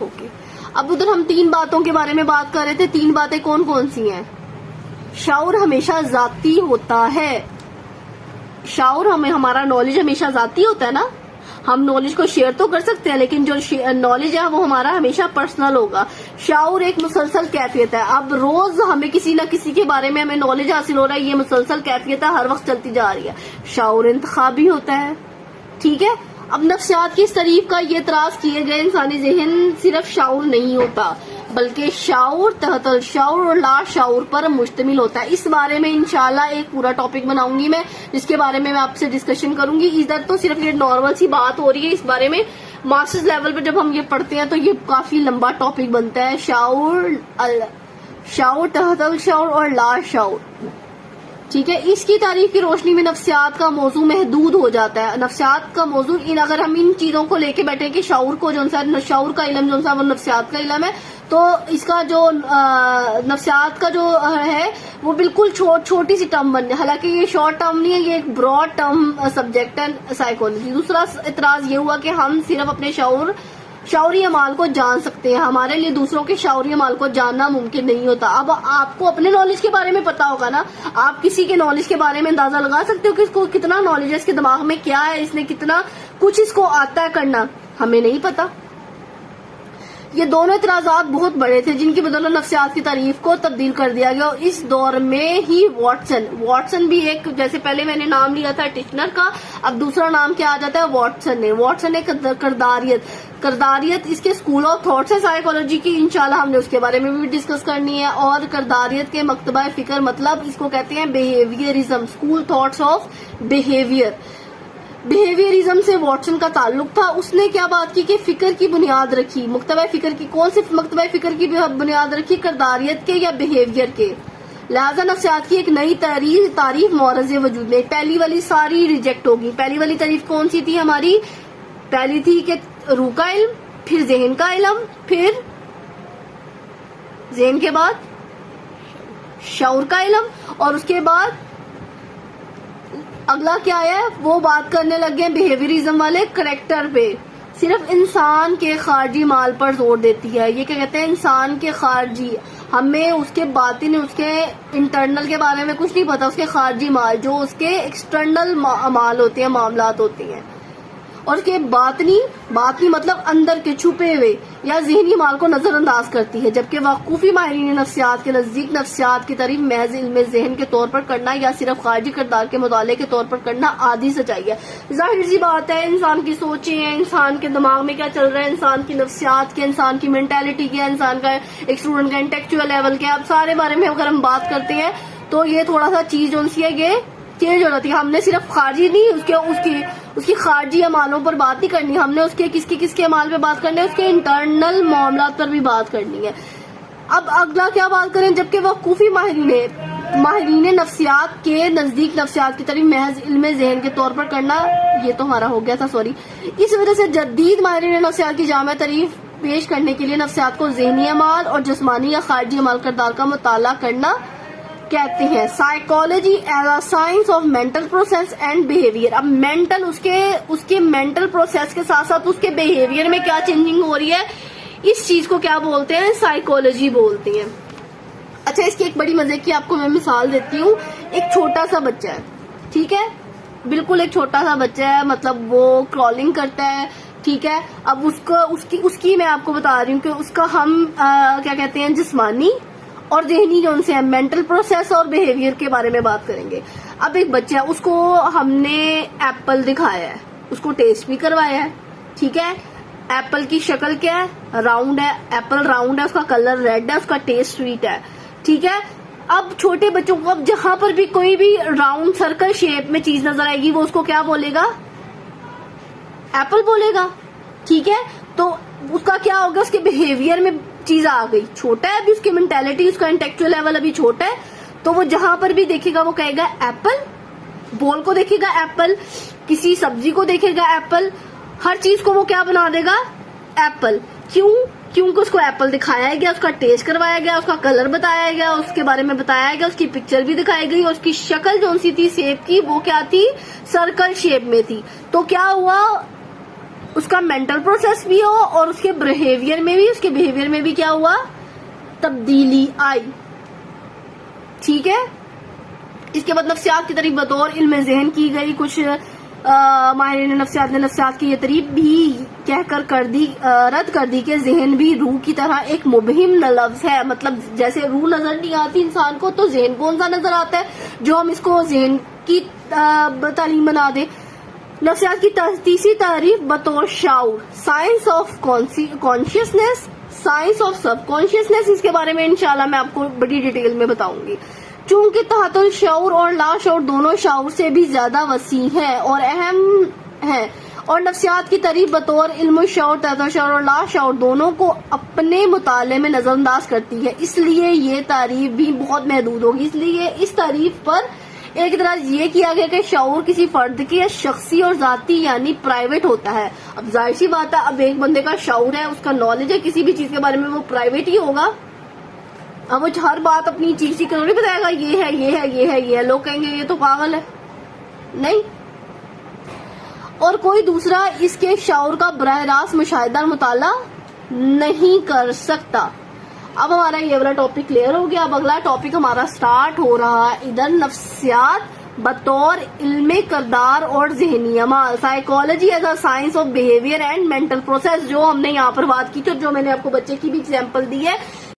Okay, अब उधर हम 3 बातों के बारे में बात कर रहे थे। 3 बातें कौन कौन सी हैं? शऊर हमेशा जाती होता है। शऊर हमारा नॉलेज हमेशा जाती होता है ना। हम नॉलेज को शेयर तो कर सकते हैं, लेकिन जो नॉलेज है वो हमारा हमेशा पर्सनल होगा। शऊर एक मुसलसल कैफियत है। अब रोज हमें किसी न किसी के बारे में हमें नॉलेज हासिल हो रहा है, ये मुसलसल कैफियत है, हर वक्त चलती जा रही है। शऊर इंतखाबी होता है, ठीक है। अब नफ्सियात की इस तारीफ का ये इतराज किए गए इंसानी जहन सिर्फ शऊर नहीं होता, बल्कि शऊर, तहतल शऊर और ला शऊर पर मुश्तमिल होता है। इस बारे में इंशाल्लाह एक पूरा टॉपिक बनाऊंगी मैं, जिसके बारे में मैं आपसे डिस्कशन करूंगी। इधर तो सिर्फ ये नॉर्मल सी बात हो रही है, इस बारे में मास्टर्स लेवल पे जब हम ये पढ़ते हैं तो ये काफी लंबा टॉपिक बनता है। शऊर, तहतल शऊर और ला शऊर, ठीक है। इसकी तारीफ की रोशनी में नफ्सियात का मौजू महदूद हो जाता है। नफ्सियात का मौजू अगर हम इन चीजों को लेके बैठे कि शऊर को जो शऊर का इल्म जो वो नफ्सियात का इल्म है, तो इसका जो नफ्सियात का जो है वो बिल्कुल छोटी सी टर्म बन, हालांकि ये शॉर्ट टर्म नहीं है, ये एक ब्रॉड टर्म सब्जेक्ट है साइकोलॉजी। दूसरा इतराज ये हुआ कि हम सिर्फ अपने शऊरी अमाल को जान सकते हैं, हमारे लिए दूसरों के शऊरी अमाल को जानना मुमकिन नहीं होता। अब आपको अपने नॉलेज के बारे में पता होगा ना, आप किसी के नॉलेज के बारे में अंदाजा लगा सकते हो कि इसको कितना नॉलेज है, इसके दिमाग में क्या है, इसने कितना कुछ इसको आता है करना, हमें नहीं पता। ये दोनों इतराजात बहुत बड़े थे, जिनकी बदौलत नफ्सियात की तारीफ को तब्दील कर दिया गया। और इस दौर में ही वाटसन भी एक, जैसे पहले मैंने नाम लिया था टिश्नर का, अब दूसरा नाम क्या आ जाता है, वाटसन एक करदारियत इसके स्कूल ऑफ थॉट्स है साइकोलॉजी की। इंशाल्लाह हमने उसके बारे में भी डिस्कस करनी है। और करदारियत के मकतबा फिक्र, मतलब इसको कहते हैं behaviourism, school thoughts of behaviourism से वाटसन का ताल्लुक था। उसने क्या बात की कि फिक्र की बुनियाद रखी, मकतबा फिक्र की, कौन सी मकतबा फिक्र की बुनियाद रखी, करदारियत के या बिहेवियर के। लिहाजा नफ्सियात की एक नई तारीफ मौरज़े वजूद में, पहली वाली सारी रिजेक्ट होगी। पहली वाली तारीफ कौन सी थी हमारी? पहली थी कि रूह का इल्म, फिर जहन का इल्म, फिर जहन के बाद शऊर का इल्म, और उसके बाद अगला क्या है, वो बात करने लग गए बिहेवियरिज्म वाले करेक्टर पे। सिर्फ इंसान के खारजी माल पर जोर देती है। ये क्या कहते हैं, इंसान के खारजी, हमें उसके बातिन, उसके इंटरनल के बारे में कुछ नहीं पता, उसके खारजी माल जो उसके एक्सटर्नल माल होते हैं, मामलात होती हैं। और उसके बातनी मतलब अंदर के छुपे हुए या जहनी माल को नजरअंदाज करती है, जबकि वाकूफी माहिरीन नफ्सियात के नजदीक नफ्सियात की तारीफ महज इल्म जहन के तौर पर करना या सिर्फ खारजी किरदार के मुताले के तौर पर करना आधी सच्चाई है। जाहिर सी बात है, इंसान की सोचें हैं, इंसान के दिमाग में क्या चल रहा है, इंसान की नफ्सियात के, इंसान की मेंटेलिटी क्या है, इंसान का एक स्टूडेंट का इंटेलेक्चुअल लेवल क्या है, अब सारे बारे में अगर हम बात करते हैं तो ये थोड़ा सा चीज जो सी है ये चेंज हो जाती है। हमने सिर्फ खारजी नहीं, उसकी खारजी अमालों पर बात नहीं करनी, हमने उसके किसके अमाल पे बात करनी है, उसके इंटरनल मामलात पर भी बात करनी है। अब अगला क्या बात करें, जबकि वाकूफी माहिरीन नफ्सियात के नजदीक नफ्सियात की तरफ महज इल्म जहन के तौर पर करना, ये तो हमारा हो गया था, सॉरी। इस वजह से जदीद माहिरीन नफ्सियात की जामे तारीफ पेश करने के लिए नफ्सियात को जहनी अमाल और जिस्मानी या खारजी अमाल किरदार का मुताला करना कहते हैं। Psychology as a science of mental process and behaviour. अब मेंटल, उसके मेंटल प्रोसेस के साथ साथ उसके बिहेवियर में क्या चेंजिंग हो रही है, इस चीज को क्या बोलते हैं, साइकोलॉजी बोलते हैं। अच्छा, इसकी एक बड़ी मजे की आपको मैं मिसाल देती हूँ। एक छोटा सा बच्चा है, ठीक है, बिल्कुल एक छोटा सा बच्चा है, मतलब वो क्रॉलिंग करता है, ठीक है। अब उसकी मैं आपको बता रही हूँ कि उसका हम क्या कहते हैं, जिस्मानी और जहनी जो उनसे मेंटल प्रोसेस और बिहेवियर के बारे में बात करेंगे। अब एक बच्चा है, उसको हमने एप्पल दिखाया है, उसको टेस्ट भी करवाया है, ठीक है। एप्पल की शक्ल क्या है, राउंड है, एप्पल राउंड है, उसका कलर रेड है, उसका टेस्ट स्वीट है, ठीक है। अब छोटे बच्चों को, अब जहां पर भी कोई भी राउंड सर्कल शेप में चीज नजर आएगी, वो उसको क्या बोलेगा, एप्पल बोलेगा, ठीक है। तो उसका क्या होगा, उसके बिहेवियर में चीज आ गई, छोटा है अभी, उसकी मेंटेलिटी, उसका इंटेलेक्चुअल लेवल अभी छोटा है, तो वो जहां पर भी देखेगा वो कहेगा एप्पल, बॉल को देखेगा एप्पल, किसी सब्जी को देखेगा एप्पल, हर चीज को वो क्या बना देगा, एप्पल। क्यों? کیونکہ اس کو ایپل دکھایا گیا، اس کا ٹیسٹ کروایا گیا، اس کا کلر بتایا گیا، اس کے بارے میں بتایا گیا، اس کی پکچر بھی دکھائی گئی، اور اس کی شکل جو سی تھی سیب کی وہ کیا تھی، سرکل شیپ میں تھی. تو کیا ہوا، اس کا مینٹل پروسیس بھی ہو اور اس کے بیہیویئر میں بھی کیا ہوا، تبدیلی آئی. ٹھیک ہے. اس کے بعد نفسیات کی تعریف بطور علم ذہن کی گئی. کچھ ماہرین نفسیات نے نفسیات کی یہ تعریف بھی کہہ کر رد کر دی کہ ذہن بھی روح کی طرح ایک مبہم لفظ ہے. مطلب جیسے روح نظر نہیں آتی انسان کو تو ذہن کون سا نظر آتا ہے، جو ہم اس کو ذہن کی تعلیم بنا دیں. نفسیات کی تیسری تعریف بطور شعور، science of consciousness, science of sub consciousness. اس کے بارے میں انشاءاللہ میں آپ کو بڑی ڈیٹیل میں بتاؤں گی. چونکہ تحت الشعور اور لا شعور دونوں شعور سے بھی زیادہ وسیع ہیں اور اہم ہیں، اور نفسیات کی تعریف بطور علم الشعور، تحت الشعور اور لا شعور دونوں کو اپنے مطالعے میں نظر انداز کرتی ہے. اس لیے یہ تعریف بھی بہت محدود ہوگی. اس لیے اس تعریف پر ایک طرح یہ کیا گیا کہ شعور کسی فرد کی شخصی اور ذاتی یعنی پرائیویٹ ہوتا ہے. اب ظاہر سی بات ہے، اب ایک بندے کا شعور ہے، اس کا نالج ہے کسی بھی چیز کے بارے میں، وہ پرائیویٹ ہی ہوگا. اب وہ ہر بات اپنی چیز کی نہیں بتائے گا، یہ ہے یہ ہے یہ ہے یہ ہے. لوگ کہیں گے یہ تو پاگل ہے. نہیں. اور کوئی دوسرا اس کے شعور کا براہ راست مشاہدہ اور مطالعہ نہیں کر سکتا. اب ہمارا یہ والا ٹاپک کلیئر ہو گیا. اب اگلا ٹاپک ہمارا سٹارٹ ہو رہا ہے ادھر، نفسیات بطور علم کردار اور ذہنی عمل، psychology as a science of behaviour and mental process, جو ہم نے یہاں پر بات کی تھی اور جو میں نے آپ کو بچے کی بھی ایگزامپل دی ہے.